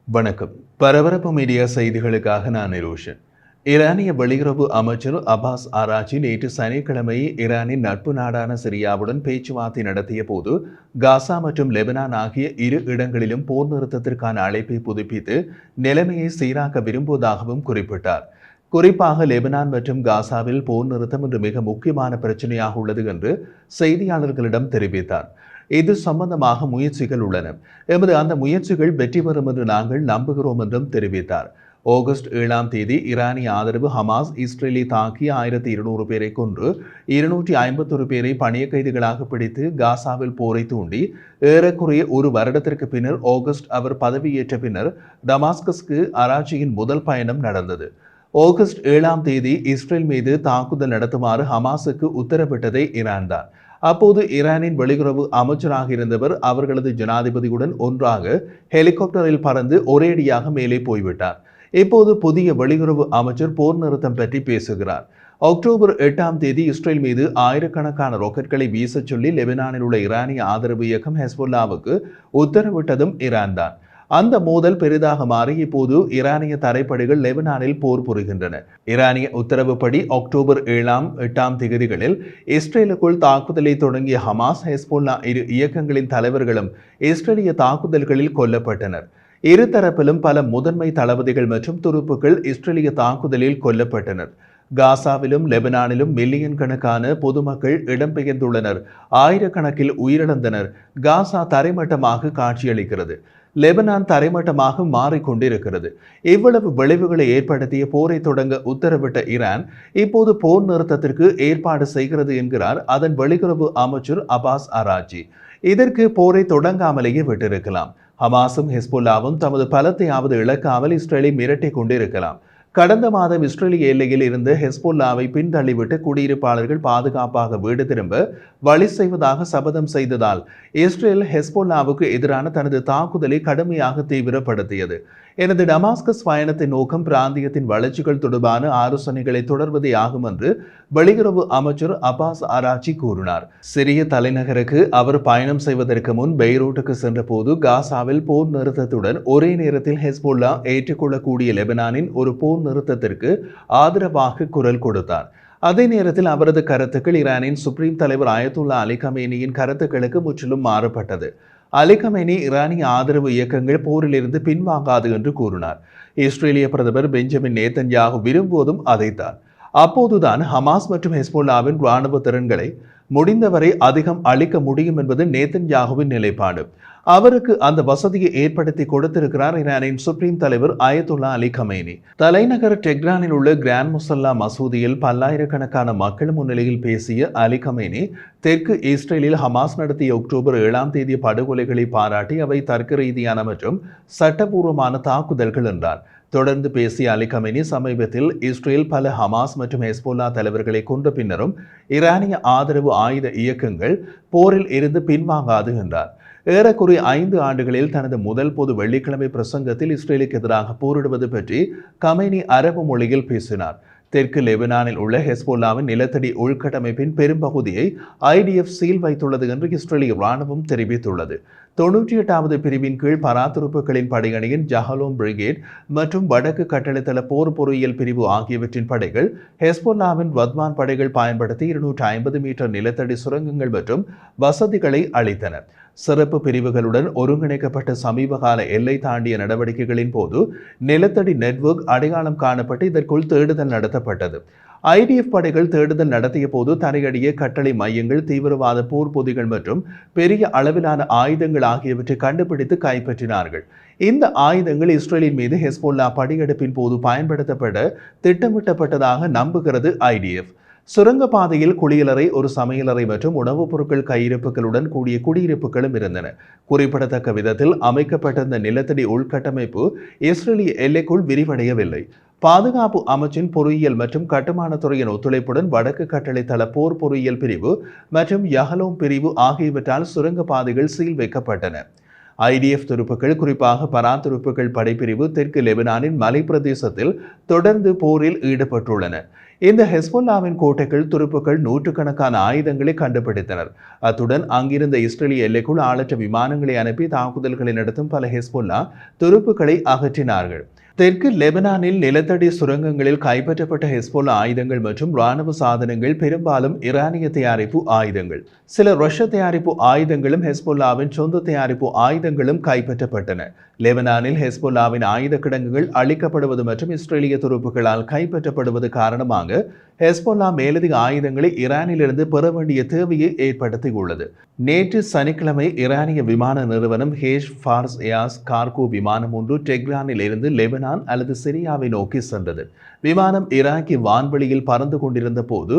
வணக்கம். பரபரப்பு மீடியா செய்திகளுக்காக நான் நிரோஷன். ஈரானிய வெளியுறவு அமைச்சர் அப்பாஸ் ஆராச்சி நேற்று சனிக்கிழமை ஈரானின் நட்பு நாடான சிரியாவுடன் பேச்சுவார்த்தை நடத்திய போது காசா மற்றும் லெபனான் ஆகிய இரு இடங்களிலும் போர் நிறுத்தத்திற்கான அழைப்பை புதுப்பித்து நிலைமையை சீராக்க விரும்புவதாகவும் குறிப்பிட்டார். குறிப்பாக லெபனான் மற்றும் காசாவில் போர் நிறுத்தம் இன்று மிக முக்கியமான பிரச்சனையாக உள்ளது என்று செய்தியாளர்களிடம் தெரிவித்தார். இது சம்பந்தமாக முயற்சிகள் உள்ளன. எமது அந்த முயற்சிகள் வெற்றி பெறும் என்று நாங்கள் நம்புகிறோம் என்றும் தெரிவித்தார். ஆகஸ்ட் 7 ஈரானிய ஆதரவு ஹமாஸ் இஸ்ரேலை தாக்கி 1200 பேரை கொன்று 251 பேரை பணிய கைதிகளாக பிடித்து காசாவில் போரை தூண்டி ஏறக்குறைய ஒரு வருடத்திற்கு பின்னர் ஆகஸ்ட் அவர் பதவியேற்ற பின்னர் டமாஸ்கஸ்க்கு அராச்சியின் முதல் பயணம் நடந்தது. ஆகஸ்ட் 7 இஸ்ரேல் மீது தாக்குதல் நடத்துமாறு ஹமாஸுக்கு உத்தரவிட்டதை ஈரான் தான். அப்போது ஈரானின் வெளியுறவு அமைச்சராக இருந்தவர் அவர்களது ஜனாதிபதியுடன் ஒன்றாக ஹெலிகாப்டரில் பறந்து ஒரேடியாக மேலே போய்விட்டார். இப்போது புதிய வெளியுறவு அமைச்சர் போர் நிறுத்தம் பற்றி பேசுகிறார். அக்டோபர் 8 இஸ்ரேல் மீது ஆயிரக்கணக்கான ராக்கெட்களை வீசச் சொல்லி லெபனானில் உள்ள ஈரானிய ஆதரவு இயக்கம் ஹெஸ்புல்லாவுக்கு உத்தரவிட்டதும் ஈரான் தான். அந்த மோதல் பெரிதாக மாறி இப்போது ஈரானிய தரைப்படைகள் லெபனானில் போர் புரிகின்றன. ஈரானிய உத்தரவுப்படி அக்டோபர் 7-8 இஸ்ரேலுக்குள் தாக்குதலை தொடங்கிய ஹமாஸ் ஹெஸ்புல்லா இரு இயக்கங்களின் தலைவர்களும் இஸ்ரேலிய தாக்குதல்களில் கொல்லப்பட்டனர். இருதரப்பிலும் பல முதன்மை தளபதிகள் மற்றும் துருப்புக்கள் இஸ்ரேலிய தாக்குதலில் கொல்லப்பட்டனர். காசாவிலும் லெபனானிலும் மில்லியன் கணக்கான பொதுமக்கள் இடம்பெயர்ந்துள்ளனர். ஆயிரக்கணக்கில் உயிரிழந்தனர். காசா தரைமட்டமாக காட்சியளிக்கிறது. லெபனான் தரைமட்டமாக மாறிக்கொண்டிருக்கிறது. இவ்வளவு விளைவுகளை ஏற்படுத்திய போரை தொடங்க உத்தரவிட்ட ஈரான் இப்போது போர் நிறுத்தத்திற்கு ஏற்பாடு செய்கிறது என்கிறார் அதன் வெளியுறவு அமைச்சர் அப்பாஸ் ஆராச்சி. இதற்கு போரை தொடங்காமலேயே விட்டிருக்கலாம். ஹமாஸும் ஹெஸ்புல்லாவும் தமது பலத்தையாவது இழக்காமல் இஸ்ரேலை மிரட்டிக் கொண்டிருக்கலாம். கடந்த மாதம் இஸ்ரேலிய எல்லையில் இருந்த ஹெஸ்புல்லாவை பின்தள்ளிவிட்டு குடியிருப்பாளர்கள் பாதுகாப்பாக வீடு திரும்ப வழி செய்வதாக சபதம் செய்ததால் இஸ்ரேல் ஹெஸ்புல்லாவுக்கு எதிரான தனது தாக்குதலை கடுமையாக தீவிரப்படுத்தியது. எனது டமாஸ்கஸ் பயணத்தின் நோக்கம் பிராந்தியத்தின் வளர்ச்சிகள் தொடர்பான ஆலோசனைகளை தொடர்வதே ஆகும் என்று வெளியுறவு அமைச்சர் அப்பாஸ் ஆராச்சி கூறினார். சிரிய தலைநகருக்கு அவர் பயணம் செய்வதற்கு முன் பெய்ரூட்டுக்கு சென்ற போது காசாவில் போர் நிறுத்தத்துடன் ஒரே நேரத்தில் ஹெஸ்புல்லா ஏற்றுக்கொள்ளக்கூடிய லெபனானின் ஒரு போர் நிறுத்தத்திற்கு ஆதரவாக குரல் கொடுத்தார். அதே நேரத்தில் அவரது கருத்துக்கள் ஈரானின் சுப்ரீம் தலைவர் அயத்துல்லா அலி கமேனியின் கருத்துக்களுக்கு முற்றிலும் மாறுபட்டது. அலி கமேனி ஈரானிய ஆதரவு இயக்கங்கள் போரிலிருந்து பின்வாங்காது என்று கூறினார். இஸ்ரேலிய பிரதமர் பெஞ்சமின் நேதன்யாகு விரும்புவதும் அதைத்தான். அப்போதுதான் ஹமாஸ் மற்றும் ஹெஸ்புல்லாவின் இராணுவ திறன்களை முடிந்தவரை அதிகம் அளிக்க முடியும் என்பது நேதன்யாகுவின் நிலைப்பாடு. அவருக்கு அந்த வசதியை ஏற்படுத்தி கொடுத்திருக்கிறார் ஈரானின் சுப்ரீம் தலைவர் அயத்துல்லா அலி கமேனி. தலைநகர் டெஹ்ரானில் உள்ள கிராண்ட் முசல்லா மசூதியில் பல்லாயிரக்கணக்கான மக்கள் முன்னிலையில் பேசிய அலி கமேனி தெற்கு இஸ்ரேலில் ஹமாஸ் நடத்திய அக்டோபர் 7 படுகொலைகளை பாராட்டி அவை தர்க்க ரீதியான மற்றும் சட்டபூர்வமான தாக்குதல்கள் என்றார். தொடர்ந்து பேசிய அலி கமேனி சமீபத்தில் இஸ்ரேல் பல ஹமாஸ் மற்றும் ஹெஸ்புல்லா தலைவர்களை கொண்ட பின்னரும் ஈரானிய ஆதரவு ஆயுத இயக்கங்கள் போரில் இருந்து பின்வாங்காது என்றார். ஏறக்குறைய 5 ஆண்டுகளில் தனது முதல் பொது வெள்ளிக்கிழமை பிரசங்கத்தில் இஸ்ரேலுக்கு எதிராக போரிடுவது பற்றி கமேனி அரபு மொழியில் பேசினார். தெற்கு லெபனானில் உள்ள ஹெஸ்புல்லாவின் நிலத்தடி உள்கட்டமைப்பின் பெரும்பகுதியை ஐடிஎஃப் சீல் வைத்துள்ளது என்று இஸ்ரேலிய இராணுவம் தெரிவித்துள்ளது. 98வது பிரிவின் கீழ் பராத்துருப்புகளின் படையணியின் ஜஹலோம் பிரிகேட் மற்றும் வடக்கு கட்டளைத்தள போர் பொறியியல் பிரிவு ஆகியவற்றின் படைகள் ஹெஸ்புல்லாவின் வத்மான் படைகள் பயன்படுத்தி 250 மீட்டர் நிலத்தடி சுரங்கங்கள் மற்றும் வசதிகளை அளித்தன. சிறப்பு பிரிவுகளுடன் ஒருங்கிணைக்கப்பட்ட சமீபகால எல்லை தாண்டிய நடவடிக்கைகளின் போது நிலத்தடி நெட்வொர்க் அடையாளம் காணப்பட்டு இதற்குள் தேடுதல் நடத்தப்பட்டது. ஐடிஎஃப் படைகள் தேடுதல் நடத்திய போது தரையடிய கட்டளை மையங்கள், தீவிரவாத போர் பொதிகள் மற்றும் பெரிய அளவிலான ஆயுதங்கள் ஆகியவற்றை கண்டுபிடித்து கைப்பற்றினார்கள். இந்த ஆயுதங்கள் இஸ்ரேலின் மீது ஹெஸ்புல்லா படையெடுப்பின் போது பயன்படுத்தப்பட திட்டமிட்டப்பட்டதாக நம்புகிறது ஐடிஎஃப். சுரங்கப்பாதையில் குளியலறை, ஒரு சமையலறை மற்றும் உணவுப் பொருட்கள் கையிருப்புகளுடன் கூடிய குடியிருப்புகளும் இருந்தன. குறிப்பிடத்தக்க விதத்தில் அமைக்கப்பட்ட இந்த நிலத்தடி உள்கட்டமைப்பு இஸ்ரேலிய எல்லைக்குள் விரிவடையவில்லை. பாதுகாப்பு அமைச்சின் பொறியியல் மற்றும் கட்டுமானத்துறையின் ஒத்துழைப்புடன் வடக்கு கட்டளை தள போர் பொறியியல் பிரிவு மற்றும் யஹலோம் பிரிவு ஆகியவற்றால் சுரங்கப்பாதைகள் சீல் வைக்கப்பட்டன. ஐடிஎஃப் துருப்புகள், குறிப்பாக பரான் துருப்புகள் படைப்பிரிவு தெற்கு லெபனானின் மலை பிரதேசத்தில் தொடர்ந்து போரில் ஈடுபட்டுள்ளன. இந்த ஹெஸ்பொல்லாவின் கோட்டைகள் துருப்புக்கள் நூற்றுக்கணக்கான ஆயுதங்களை கண்டுபிடித்தனர். அத்துடன் அங்கிருந்த இஸ்ரேலிய எல்லைக்குள் ஆளற்ற விமானங்களை அனுப்பி தாக்குதல்களை நடத்தும் பல ஹெஸ்பொல்லா துருப்புக்களை அகற்றினார்கள். தெற்கு லெபனானில் நிலத்தடி சுரங்கங்களில் கைப்பற்றப்பட்ட ஹெஸ்பொல்லா ஆயுதங்கள் மற்றும் இராணுவ சாதனங்கள் பெரும்பாலும் ஈரானிய தயாரிப்பு ஆயுதங்கள். சில ரஷ்ய தயாரிப்பு ஆயுதங்களும் ஹெஸ்பொல்லாவின் சொந்த தயாரிப்பு ஆயுதங்களும் கைப்பற்றப்பட்டன. லெபனானில் ஹெஸ்பொல்லாவின் ஆயுத கிடங்குகள் அளிக்கப்படுவது மற்றும் இஸ்ரேலிய துருப்புகளால் கைப்பற்றப்படுவது காரணமாக ஹெஸ்பொல்லா மேலதிக ஆயுதங்களை ஈரானிலிருந்து பெற வேண்டிய தேவையை ஏற்படுத்தியுள்ளது. நேற்று சனிக்கிழமை ஈரானிய விமான நிறுவனம் ஹேஷ் ஃபார்ஸ் ஏயாஸ் கார்கோ விமானம் ஒன்று டெஹ்ரானில் இருந்து லெபனான் அல்லது சிரியாவை நோக்கி சென்றது. விமானம் ஈராக்கி வான்வெளியில் பறந்து கொண்டிருந்த போது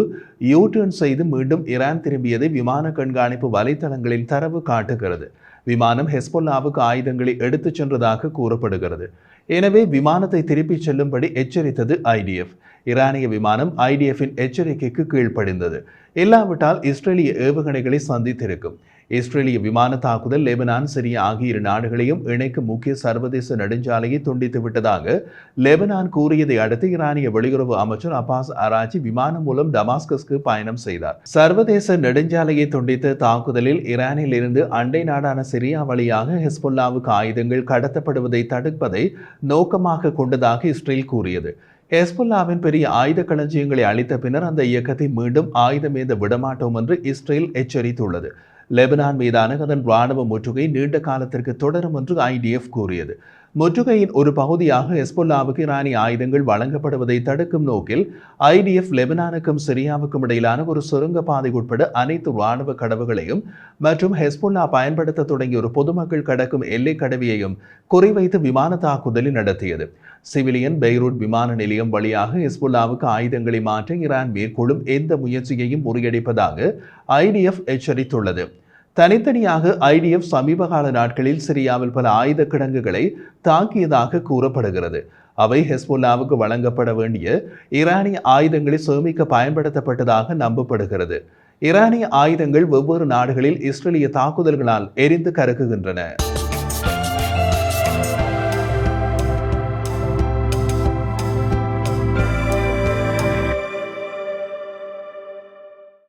யூ-டர்ன் செய்து மீண்டும் ஈரான் திரும்பியதை விமான கண்காணிப்பு வலைத்தளங்களின் தரவு காட்டுகிறது. விமானம் ஹெஸ்பொல்லாவுக்கு ஆயுதங்களை எடுத்துச் சென்றதாக கூறப்படுகிறது. எனவே விமானத்தை திருப்பிச் செல்லும்படி எச்சரித்தது ஐடிஎஃப். ஈரானிய விமானம் ஐடிஎஃப்பின் எச்சரிக்கைக்கு கீழ்ப்படிந்தது. இல்லாவிட்டால் இஸ்ரேலிய ஏவுகணைகளை சந்தித்திருக்கும். இஸ்ரேலிய விமான தாக்குதல் லெபனான், சிரியா ஆகிய இரு நாடுகளையும் இணைக்கும் முக்கிய சர்வதேச நெடுஞ்சாலையை துண்டித்து விட்டதாக லெபனான் கூறியதை அடுத்து ஈரானிய வெளியுறவு அமைச்சர் அப்பாஸ் அராச்சி விமானம் மூலம் டமாஸ்கஸ்க்கு பயணம் செய்தார். சர்வதேச நெடுஞ்சாலையை துண்டித்த தாக்குதலில் ஈரானில் இருந்து அண்டை நாடான சிரியா வழியாக ஹெஸ்பொல்லாவுக்கு ஆயுதங்கள் கடத்தப்படுவதை தடுப்பதை நோக்கமாக கொண்டதாக இஸ்ரேல் கூறியது. ஹெஸ்பொல்லாவின் பெரிய ஆயுத களஞ்சியங்களை அளித்த பின்னர் அந்த இயக்கத்தை மீண்டும் ஆயுதமேந்த விடமாட்டோம் என்று இஸ்ரேல் எச்சரித்துள்ளது. லெபனான் மீதான அதன் இராணுவ முற்றுகை நீண்ட காலத்திற்கு தொடரும் என்று ஐடிஎஃப் கூறியது. முற்றுகையின் ஒரு பகுதியாக ஹெஸ்பொல்லாவுக்கு ஈரானிய ஆயுதங்கள் வழங்கப்படுவதை தடுக்கும் நோக்கில் ஐடிஎஃப் லெபனானுக்கும் சிரியாவுக்கும் இடையிலான ஒரு சுரங்கப்பாதை உட்பட அனைத்து இராணுவ கடவுகளையும் மற்றும் ஹெஸ்பொல்லா பயன்படுத்த தொடங்கிய ஒரு பொதுமக்கள் கடக்கும் எல்லை கடவியையும் குறிவைத்து விமான தாக்குதலை நடத்தியது. சிவிலியன் பெய்ரூட் விமான நிலையம் வழியாக ஹெஸ்பொல்லாவுக்கு ஆயுதங்களை மாற்ற ஈரான் மேற்கொள்ளும் எந்த முயற்சியையும் முறியடிப்பதாக ஐடிஎஃப் எச்சரித்துள்ளது. தனித்தனியாக ஐடிஎஃப் சமீபகால நாட்களில் சிரியாவில் பல ஆயுத கிடங்குகளை தாக்கியதாக கூறப்படுகிறது. அவை ஹெஸ்பொல்லாவுக்கு வழங்கப்பட வேண்டிய ஈரானிய ஆயுதங்களை சேமிக்க பயன்படுத்தப்பட்டதாக நம்பப்படுகிறது. ஈரானிய ஆயுதங்கள் வெவ்வேறு நாடுகளில் இஸ்ரேலிய தாக்குதல்களால் எரிந்து கருக்குகின்றன.